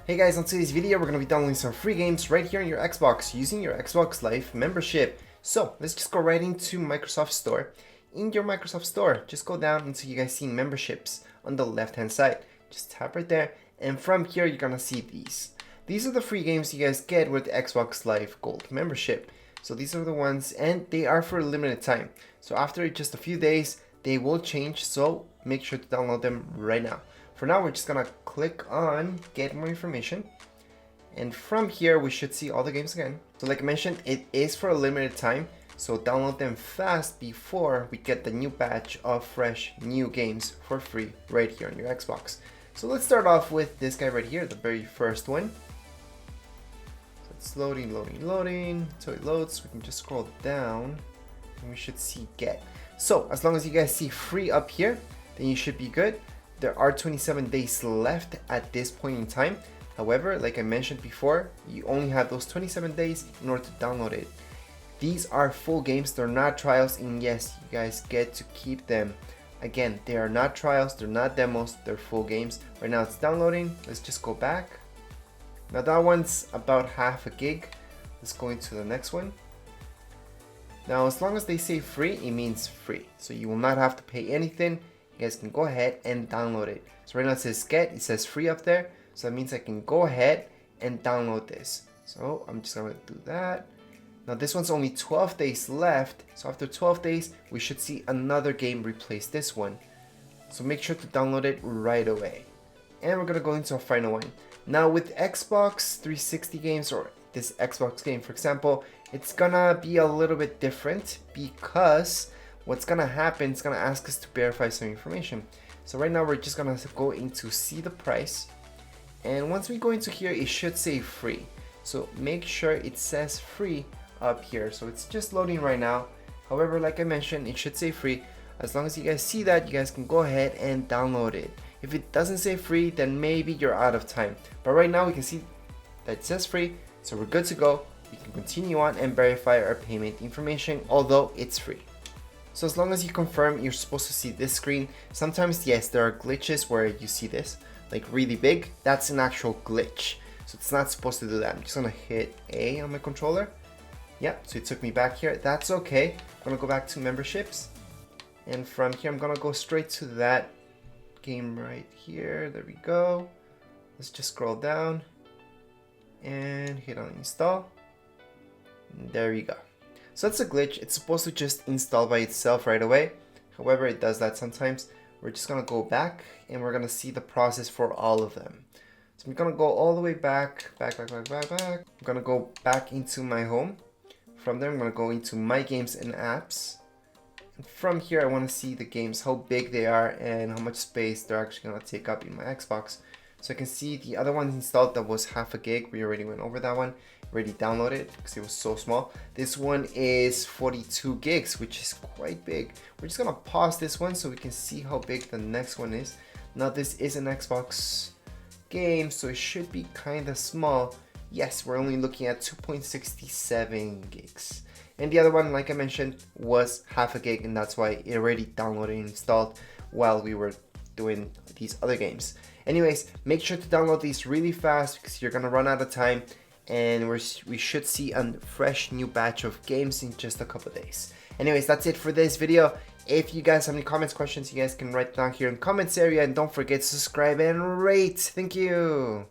Hey guys, on today's video we're going to be downloading some free games right here on your Xbox using your Xbox Live membership. So let's just go right into Microsoft Store. In your Microsoft Store, just go down until you guys see memberships on the left hand side. Just tap right there, and from here you're going to see these. These are the free games you guys get with the Xbox Live Gold membership. So these are the ones, and they are for a limited time. So after just a few days, they will change, so make sure to download them right now. For now, we're just gonna click on get more information, and from here we should see all the games again. So like I mentioned, it is for a limited time, so download them fast before we get the new batch of fresh new games for free right here on your Xbox. So let's start off with this guy right here, the very first one. So it's loading so it loads. We can just scroll down and we should see get. So as long as you guys see free up here, then you should be good. There are 27 days left at this point in time. However, like I mentioned before, you only have those 27 days in order to download it. These are full games, they're not trials, and yes, you guys get to keep them. Again, they are not trials, they're not demos, they're full games. Right now it's downloading. Let's just go back. Now that one's about half a gig. Let's go into the next one. Now as long as they say free, it means free. So you will not have to pay anything. You guys can go ahead and download it. So right now it says get, it says free up there. So that means I can go ahead and download this. So I'm just gonna do that. Now this one's only 12 days left. So after 12 days, we should see another game replace this one. So make sure to download it right away. And we're gonna go into a final one. Now with Xbox 360 games, or this Xbox game for example, it's gonna be a little bit different because what's gonna happen, it's gonna ask us to verify some information. So right now we're just gonna go into see the price, and once we go into here, it should say free. So make sure it says free up here. So it's just loading right now. However, like I mentioned, it should say free. As long as you guys see that, you guys can go ahead and download it. If it doesn't say free, then maybe you're out of time. But right now we can see that it says free, so we're good to go. We can continue on and verify our payment information, although it's free. So as long as you confirm, you're supposed to see this screen. Sometimes, yes, there are glitches where you see this, like really big. That's an actual glitch. So it's not supposed to do that. I'm just gonna hit A on my controller. Yep, so it took me back here. That's okay. I'm gonna go back to memberships. And from here, I'm gonna go straight to that game right here. There we go. Let's just scroll down and hit on install. And there we go. So that's a glitch. It's supposed to just install by itself right away. However, it does that sometimes. We're just gonna go back and we're gonna see the process for all of them. So I'm gonna go all the way back. I'm gonna go back into my home. From there, I'm gonna go into my games and apps. And from here, I wanna see the games, how big they are and how much space they're actually gonna take up in my Xbox. So I can see the other one installed that was half a gig. We already went over that one. Already downloaded because it was so small. This one is 42 gigs, which is quite big. We're just gonna pause this one so we can see how big the next one is. Now this is an Xbox game, so it should be kind of small. Yes, we're only looking at 2.67 gigs. And the other one, like I mentioned, was half a gig, and that's why it already downloaded and installed while we were doing these other games. Anyways, make sure to download these really fast because you're gonna run out of time, and we should see a fresh new batch of games in just a couple days. Anyways, that's it for this video. If you guys have any comments, questions, you guys can write down here in the comments area, and don't forget to subscribe and rate. Thank you.